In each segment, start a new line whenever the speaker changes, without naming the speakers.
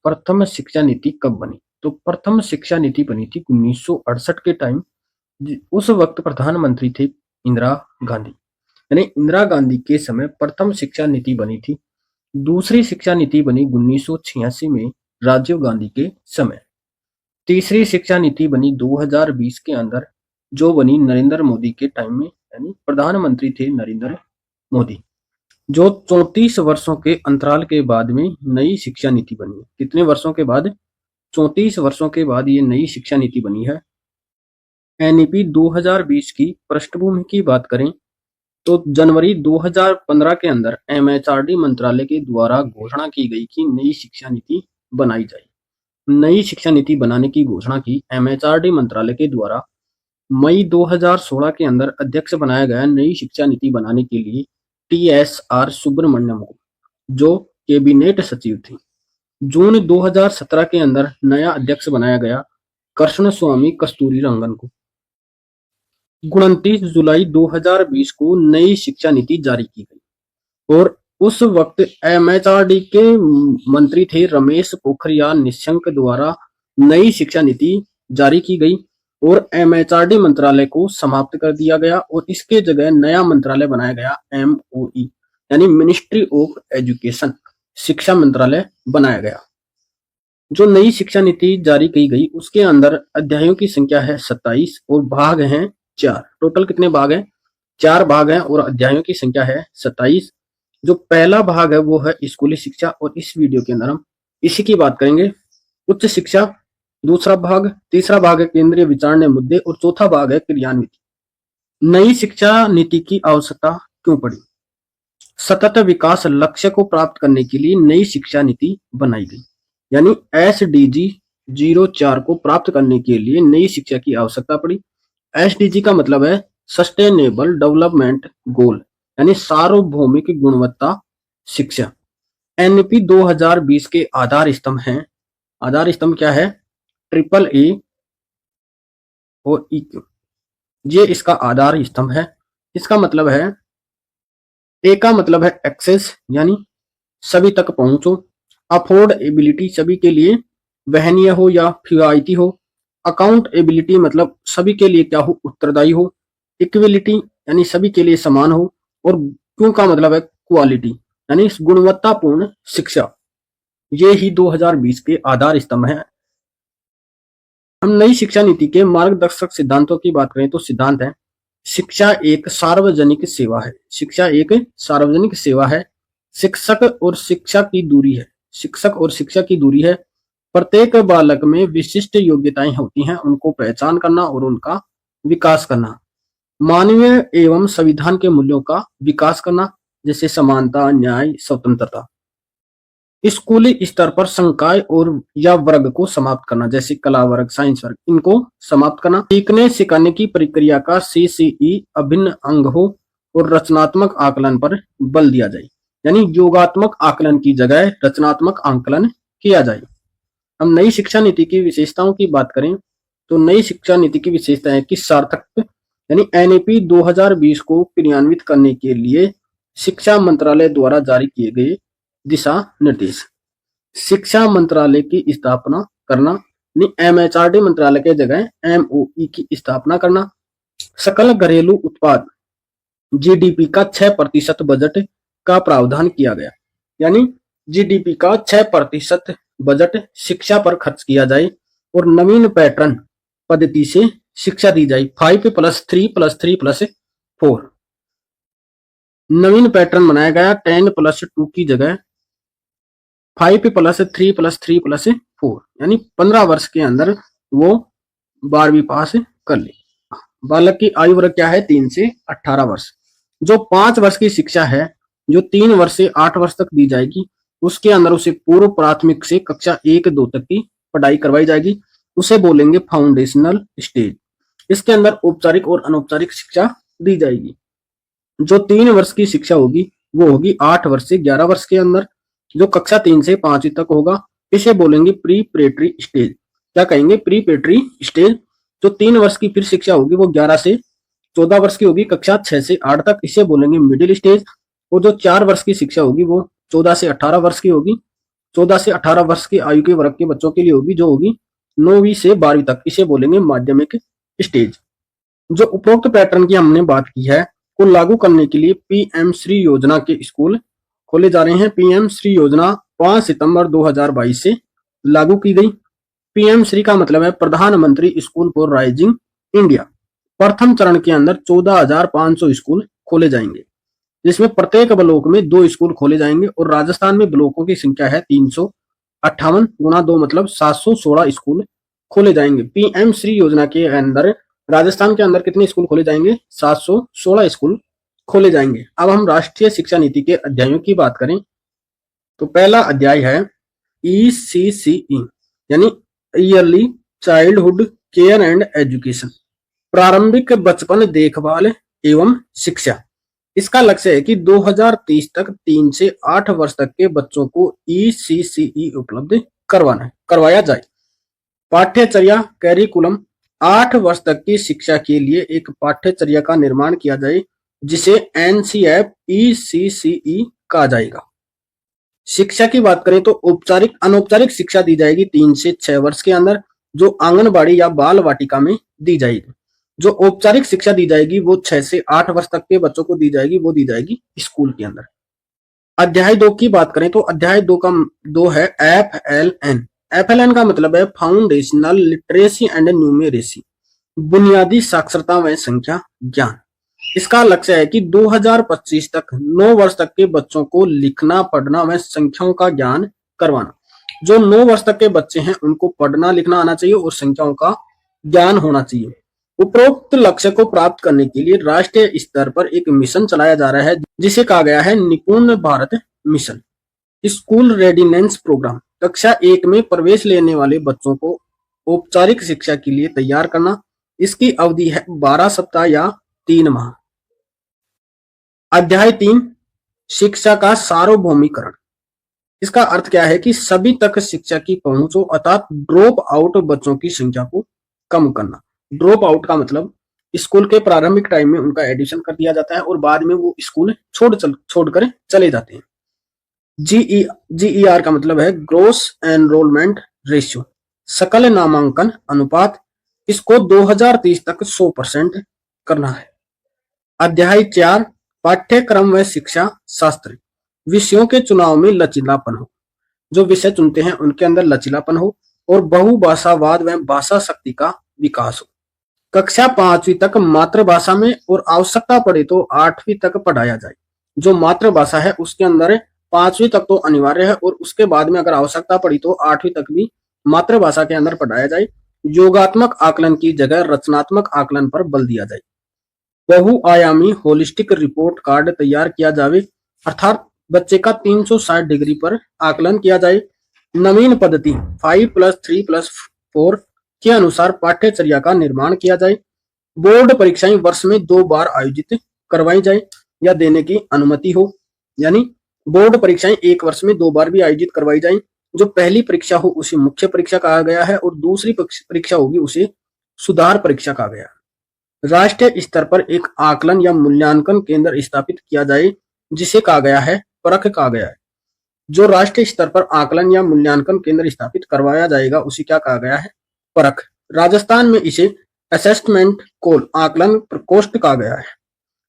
प्रथम शिक्षा नीति कब बनी? तो प्रथम शिक्षा नीति बनी थी 1968 के टाइम। उस वक्त प्रधानमंत्री थे इंदिरा गांधी, यानी इंदिरा गांधी के समय प्रथम शिक्षा नीति बनी थी। दूसरी शिक्षा नीति बनी 1986 में राजीव गांधी के समय। तीसरी शिक्षा नीति बनी 2020 के अंदर, जो बनी नरेंद्र मोदी के टाइम में, यानी प्रधानमंत्री थे नरेंद्र मोदी। जो 34 वर्षों के अंतराल के बाद में नई शिक्षा नीति बनी है। कितने वर्षों के बाद? 34 वर्षों के बाद ये नई शिक्षा नीति बनी है। एनईपी 2020 की पृष्ठभूमि की बात करें तो जनवरी 2015 के अंदर एमएचआरडी मंत्रालय के द्वारा घोषणा की गई कि नई शिक्षा नीति बनाई जाए। नई शिक्षा नीति बनाने की घोषणा की एमएचआरडी मंत्रालय के द्वारा। मई 2016 के अंदर अध्यक्ष बनाया गया नई शिक्षा नीति बनाने के लिए TSR सुब्रमण्यम को, जो कैबिनेट सचिव थे। जून 2017 के अंदर नया अध्यक्ष बनाया गया कृष्ण स्वामी कस्तूरीरंगन को। 29 जुलाई 2020 को नई शिक्षा नीति जारी की गई और उस वक्त एमएचआरडी के मंत्री थे रमेश पोखरियाल निशंक द्वारा नई शिक्षा नीति जारी की गई और एमएचआरडी मंत्रालय को समाप्त कर दिया गया और इसके जगह नया मंत्रालय बनाया गया MOE, यानी मिनिस्ट्री ऑफ एजुकेशन, शिक्षा मंत्रालय बनाया गया। जो नई शिक्षा नीति जारी की गई उसके अंदर अध्यायों की संख्या है 27 और भाग हैं 4। टोटल कितने भाग हैं? 4 भाग हैं और अध्यायों की संख्या है 27। जो पहला भाग है वो है स्कूली शिक्षा और इस वीडियो के अंदर हम इसी की बात करेंगे। उच्च शिक्षा दूसरा भाग, तीसरा भाग है केंद्रीय विचारणीय मुद्दे और चौथा भाग है क्रियान्वित। नई शिक्षा नीति की आवश्यकता क्यों पड़ी? सतत विकास लक्ष्य को प्राप्त करने के लिए नई शिक्षा नीति बनाई गई, यानी SDG 04 को प्राप्त करने के लिए नई शिक्षा की आवश्यकता पड़ी। SDG का मतलब है सस्टेनेबल डेवलपमेंट गोल, यानी सार्वभौमिक गुणवत्ता शिक्षा। NP 2020 के आधार स्तंभ हैं। आधार स्तंभ क्या है? AAA और EQ, ये इसका आधार स्तंभ है। इसका मतलब है, ए का मतलब है एक्सेस, यानी सभी तक पहुंचो। अफोर्डेबिलिटी, सभी के लिए वहनीय हो या किफायती हो। अकाउंटेबिलिटी मतलब सभी के लिए क्या हो? उत्तरदायी हो। इक्विलिटी यानी सभी के लिए समान हो। और क्यों का मतलब है क्वालिटी, यानी गुणवत्तापूर्ण शिक्षा। ये ही 2020 के आधार स्तंभ हैं। हम नई शिक्षा नीति के मार्गदर्शक सिद्धांतों की बात करें तो सिद्धांत है, शिक्षा एक सार्वजनिक सेवा है। शिक्षा एक सार्वजनिक सेवा है। शिक्षक और शिक्षा की दूरी है। शिक्षक और शिक्षा की दूरी है। प्रत्येक बालक में विशिष्ट योग्यताएं होती हैं, उनको पहचान करना और उनका विकास करना। मानवीय एवं संविधान के मूल्यों का विकास करना, जैसे समानता, न्याय, स्वतंत्रता। स्कूली स्तर पर संकाय और या वर्ग को समाप्त करना, जैसे कला वर्ग, साइंस वर्ग, इनको समाप्त करना। सीखने सिखाने की प्रक्रिया का CCE अभिन्न अंग हो और रचनात्मक आकलन पर बल दिया जाए, यानी योगात्मक आकलन की जगह रचनात्मक आकलन किया जाए। हम नई शिक्षा नीति की विशेषताओं की बात करें तो नई शिक्षा नीति की विशेषता है कि सार्थक, यानी NEP 2020 को क्रियान्वित करने के लिए शिक्षा मंत्रालय द्वारा जारी किए गए दिशा निर्देश। शिक्षा मंत्रालय की स्थापना करना, MHRD मंत्रालय के जगह MOE की स्थापना करना। सकल घरेलू उत्पाद GDP का 6% बजट का प्रावधान किया गया, यानी GDP का 6% बजट शिक्षा पर खर्च किया जाए और नवीन पैटर्न पद्धति से शिक्षा दी जाए। 5+3+3+4 नवीन पैटर्न बनाया गया। 10+2 की जगह 5+3+3+4, यानी 15 वर्ष के अंदर वो 12वीं पास कर ले। बालक की आयु वर्ग क्या है? 3 से 18 वर्ष। जो 5 वर्ष की शिक्षा है, जो 3 वर्ष से 8 वर्ष तक दी जाएगी, उसके अंदर उसे पूर्व प्राथमिक से कक्षा 1-2 तक की पढ़ाई करवाई जाएगी। उसे बोलेंगे फाउंडेशनल स्टेज। इसके अंदर औपचारिक और अनौपचारिक शिक्षा दी जाएगी। जो 3 वर्ष की शिक्षा होगी वो होगी 8 वर्ष से 11 वर्ष के अंदर, जो कक्षा 3 से 5 तक होगा। इसे बोलेंगे प्रीपरेटरी स्टेज। क्या कहेंगे? प्रीपरेटरी स्टेज। जो 3 वर्ष की फिर शिक्षा होगी वो 11 से 14 वर्ष की होगी, कक्षा 6 से 8 तक। इसे बोलेंगे मिडिल स्टेज। और जो 4 वर्ष की शिक्षा होगी वो 14 से 18 वर्ष की होगी। 14 से 18 वर्ष की आयु के वर्ग के बच्चों के लिए होगी, जो होगी 9वीं से 12वीं तक। इसे बोलेंगे माध्यमिक स्टेज। जो उपरोक्त पैटर्न की हमने बात की है को लागू करने के लिए पीएम श्री योजना के स्कूल खोले जा रहे हैं। पीएम श्री योजना 5 सितंबर 2022 से लागू की गई। पीएम श्री का मतलब है प्रधानमंत्री स्कूल फॉर राइजिंग इंडिया। प्रथम चरण के अंदर 14,500 स्कूल खोले जाएंगे, जिसमें प्रत्येक ब्लॉक में 2 स्कूल खोले जाएंगे और राजस्थान में ब्लॉकों की संख्या है 358 गुणा 2 मतलब 716 स्कूल खोले जाएंगे। पीएम श्री योजना के अंदर राजस्थान के अंदर कितने स्कूल खोले जाएंगे? 716 स्कूल खोले जाएंगे। अब हम राष्ट्रीय शिक्षा नीति के अध्यायों की बात करें तो पहला अध्याय है ECCE यानी yearly childhood care and education, प्रारंभिक बचपन देखभाल एवं शिक्षा। इसका लक्ष्य है कि 2030 तक 3 से 8 वर्ष तक के बच्चों को ECCE उपलब्ध करवाया जाए। पाठ्यचर्या कैरिकुलम 8 वर्ष तक की शिक्षा के लिए एक पाठ्यचर्या का निर्माण किया जाए, जिसे NCF ECCE कहा जाएगा। शिक्षा की बात करें तो औपचारिक अनौपचारिक शिक्षा दी जाएगी 3 से 6 वर्ष के अंदर, जो आंगनबाड़ी या बाल वाटिका में दी जाएगी। जो औपचारिक शिक्षा दी जाएगी वो 6 से 8 वर्ष तक के बच्चों को दी जाएगी, वो दी जाएगी स्कूल के अंदर। अध्याय 2 की बात करें तो अध्याय 2 है FLN। FLN का मतलब है फाउंडेशनल लिटरेसी एंड न्यूमेरेसी, बुनियादी साक्षरता व संख्या ज्ञान। इसका लक्ष्य है कि 2025 तक 9 वर्ष तक के बच्चों को लिखना पढ़ना व संख्याओं का ज्ञान करवाना। जो 9 वर्ष तक के बच्चे हैं उनको पढ़ना लिखना आना चाहिए और संख्याओं का ज्ञान होना चाहिए। उपरोक्त लक्ष्य को प्राप्त करने के लिए राष्ट्रीय स्तर पर एक मिशन चलाया जा रहा है, जिसे कहा गया है Nipun Bharat mission. School readiness programme कक्षा 1 में प्रवेश लेने वाले बच्चों को औपचारिक शिक्षा के लिए तैयार करना। इसकी अवधि है 12 सप्ताह या 3 माह। अध्याय 3 शिक्षा का सार्वभौमिकरण। इसका अर्थ क्या है कि सभी तक शिक्षा की पहुंच हो, अर्थात ड्रॉप आउट बच्चों की संख्या को कम करना। ड्रॉप आउट का मतलब स्कूल के प्रारंभिक टाइम में उनका एडिशन कर दिया जाता है और बाद में वो स्कूल छोड़कर चले जाते हैं। GER का मतलब है ग्रोस एनरोलमेंट रेशियो, सकल नामांकन अनुपात। इसको 2030 तक 100% करना है। अध्याय 4 पाठ्यक्रम व शिक्षा शास्त्र। विषयों के चुनाव में लचीलापन हो, जो विषय चुनते हैं उनके अंदर लचीलापन हो और बहुभाषावाद व भाषा शक्ति का विकास हो। कक्षा 5वीं तक मातृभाषा में और आवश्यकता पड़े तो 8वीं तक पढ़ाया जाए। जो मातृभाषा है उसके अंदर 5वीं तक तो अनिवार्य है और उसके बाद में अगर आवश्यकता पड़ी तो 8वीं तक भी मातृभाषा के अंदर पढ़ाया जाए। योगात्मक आकलन की जगह रचनात्मक आकलन पर बल दिया जाए। बहुआयामी होलिस्टिक रिपोर्ट कार्ड तैयार किया जाए, अर्थात बच्चे का 360 डिग्री पर आकलन किया जाए। नवीन पद्धति 5+3+4 के अनुसार पाठ्यचर्या का निर्माण किया जाए। बोर्ड परीक्षाएं वर्ष में 2 बार आयोजित करवाई जाए या देने की अनुमति हो, यानी बोर्ड परीक्षाएं एक वर्ष में 2 बार भी आयोजित करवाई जाए। जो पहली परीक्षा हो उसे मुख्य परीक्षा कहा गया है और दूसरी परीक्षा होगी उसे सुधार परीक्षा कहा गया है। राष्ट्रीय स्तर पर एक आकलन या मूल्यांकन केंद्र स्थापित किया जाए, जिसे कहा गया है परख कहा गया है। जो राष्ट्रीय स्तर पर आकलन या मूल्यांकन केंद्र स्थापित करवाया जाएगा उसे क्या कहा गया है? परख। राजस्थान में इसे असेसमेंट कोल आकलन प्रकोष्ठ कहा गया है।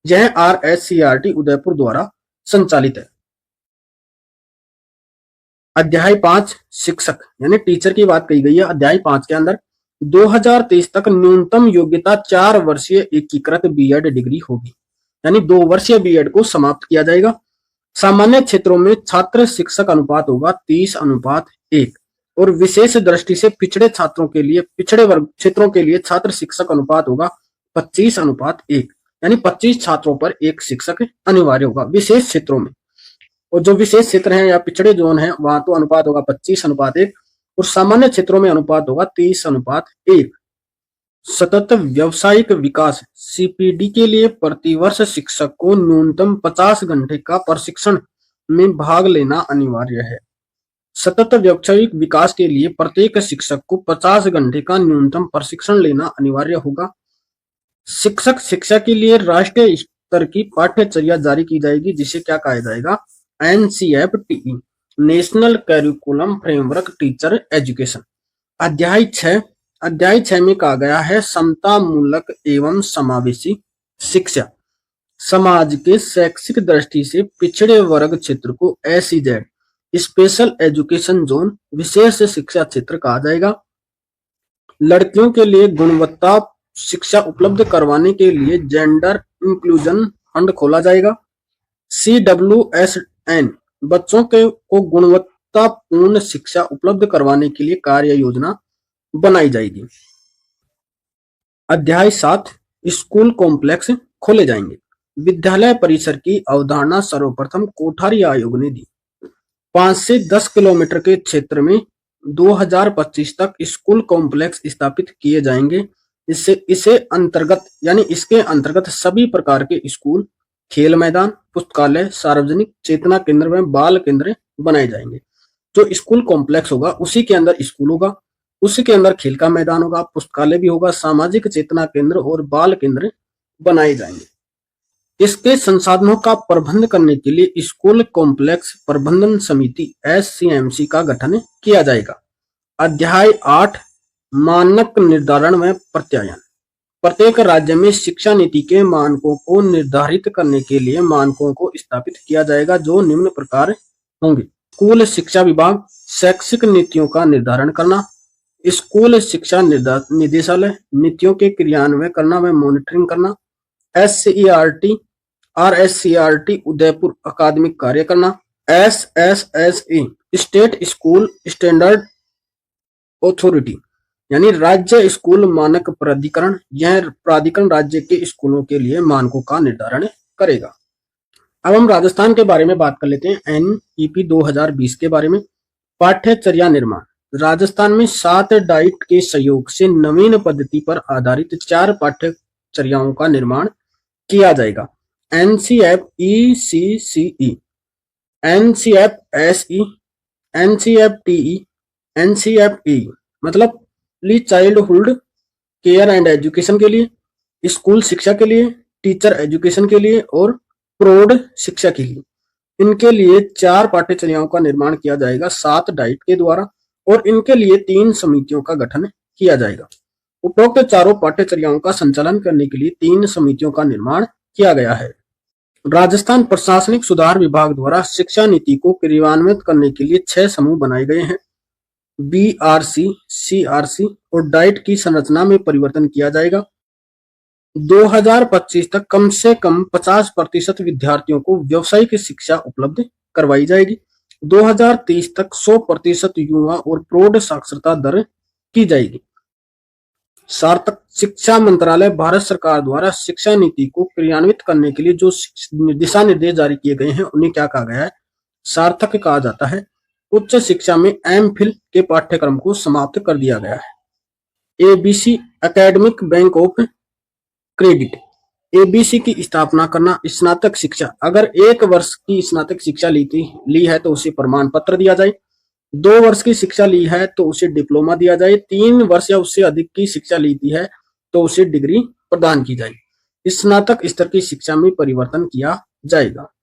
यह RSCRT उदयपुर द्वारा संचालित है। अध्याय 5 शिक्षक यानी टीचर की बात कही गई है। अध्याय 5 के अंदर 2023 तक न्यूनतम योग्यता 4 वर्षीय एकीकृत बीएड डिग्री होगी, यानी 2 वर्षीय बीएड को समाप्त किया जाएगा। सामान्य क्षेत्रों में छात्र शिक्षक अनुपात होगा 30:1 और विशेष दृष्टि से पिछड़े छात्रों के लिए पिछड़े वर्ग क्षेत्रों के लिए छात्र शिक्षक अनुपात होगा 25:1, यानी 25 छात्रों पर 1 शिक्षक अनिवार्य होगा विशेष क्षेत्रों में। और जो विशेष क्षेत्र हैं या पिछड़े जोन हैं वहां तो अनुपात होगा 25:1 और सामान्य क्षेत्रों में अनुपात होगा 30:1। सतत व्यावसायिक विकास CPD के लिए प्रतिवर्ष शिक्षक को न्यूनतम 50 घंटे का प्रशिक्षण में भाग लेना अनिवार्य है। सतत व्यावसायिक विकास के लिए प्रत्येक शिक्षक को 50 घंटे का न्यूनतम प्रशिक्षण लेना अनिवार्य होगा। शिक्षक शिक्षा के लिए राष्ट्रीय स्तर की पाठ्यचर्या जारी की जाएगी, जिसे क्या कहा जाएगा? NCFTE। National curriculum framework teacher education. अध्याय 6 में कहा गया है समता मूलक एवं समावेशी शिक्षा। समाज के शैक्षिक दृष्टि से पिछड़े वर्ग क्षेत्र को SEZ स्पेशल एजुकेशन जोन विशेष शिक्षा क्षेत्र कहा जाएगा। लड़कियों के लिए गुणवत्ता शिक्षा उपलब्ध करवाने के लिए जेंडर इंक्लूजन फंड खोला जाएगा। CWSN बच्चों को गुणवत्तापूर्ण शिक्षा उपलब्ध करवाने के लिए कार्य योजना बनाई जाएगी। अध्याय 7 स्कूल कॉम्प्लेक्स खोले जाएंगे। विद्यालय परिसर की अवधारणा सर्वप्रथम कोठारी आयोग ने दी। 5 से 10 किलोमीटर के क्षेत्र में 2025 तक स्कूल कॉम्प्लेक्स स्थापित किए जाएंगे। इसके अंतर्गत सभी प्रकार के स्कूल, खेल मैदान, पुस्तकालय, सार्वजनिक चेतना केंद्र व बाल केंद्र बनाए जाएंगे। जो स्कूल कॉम्प्लेक्स होगा उसी के अंदर स्कूल होगा, उसी के अंदर खेल का मैदान होगा, पुस्तकालय भी होगा, सामाजिक चेतना केंद्र और बाल केंद्र बनाए जाएंगे। इसके संसाधनों का प्रबंध करने के लिए स्कूल कॉम्प्लेक्स प्रबंधन समिति SCMC का गठन किया जाएगा। अध्याय 8 मानक निर्धारण व प्रत्यायन। प्रत्येक राज्य में शिक्षा नीति के मानकों को निर्धारित करने के लिए मानकों को स्थापित किया जाएगा जो निम्न प्रकार होंगे। स्कूल शिक्षा विभाग शैक्षिक नीतियों का निर्धारण करना, स्कूल शिक्षा निदेशालय नीतियों के क्रियान्वयन करना व मॉनिटरिंग करना, RSCRT उदयपुर अकादमिक कार्य करना, SSSE state school standard authority यानी राज्य स्कूल मानक प्राधिकरण, यह प्राधिकरण राज्य के स्कूलों के लिए मानकों का निर्धारण करेगा। अब हम राजस्थान के बारे में बात कर लेते हैं। NEP 2020 के बारे में। पाठ्यचर्या निर्माण। राजस्थान में 7 डाइट के सहयोग से नवीन पद्धति पर आधारित 4 पाठ्यचर्याओं का निर्माण किया जाएगा। NCF-ECCE, NCF-SE, NCF-TE, NCF-E मतलब चाइल्डहुड केयर एंड एजुकेशन के लिए, स्कूल शिक्षा के लिए, टीचर एजुकेशन के लिए और प्रौढ़ शिक्षा के लिए। इनके लिए 4 पाठ्यचर्याओं का निर्माण किया जाएगा 7 डाइट के द्वारा और इनके लिए 3 समितियों का गठन किया जाएगा। उपरोक्त चारों पाठ्यचर्याओं का संचालन करने के लिए 3 समितियों का निर्माण किया गया है। राजस्थान प्रशासनिक सुधार विभाग द्वारा शिक्षा नीति को क्रियान्वित करने के लिए 6 समूह बनाए गए हैं। BRC, CRC और डाइट की संरचना में परिवर्तन किया जाएगा। 2025 तक कम से कम 50% विद्यार्थियों को व्यावसायिक शिक्षा उपलब्ध करवाई जाएगी। 2030 तक 100% युवा और प्रौढ़ साक्षरता दर की जाएगी। सार्थक शिक्षा मंत्रालय भारत सरकार द्वारा शिक्षा नीति को क्रियान्वित करने के लिए जो दिशा निर्देश जारी किए गए हैं उन्हें क्या कहा गया है? सार्थक कहा जाता है। उच्च शिक्षा में MPhil के पाठ्यक्रम को समाप्त कर दिया गया है। ABC academic bank of credit, ABC की स्थापना करना। स्नातक शिक्षा, अगर 1 वर्ष की स्नातक शिक्षा ली है तो उसे प्रमाण पत्र दिया जाए। 2 वर्ष की शिक्षा ली है तो उसे डिप्लोमा दिया जाए। 3 वर्ष या उससे अधिक की शिक्षा ली है तो उसे डिग्री प्रदान की जाए। स्नातक स्तर की शिक्षा में परिवर्तन किया जाएगा।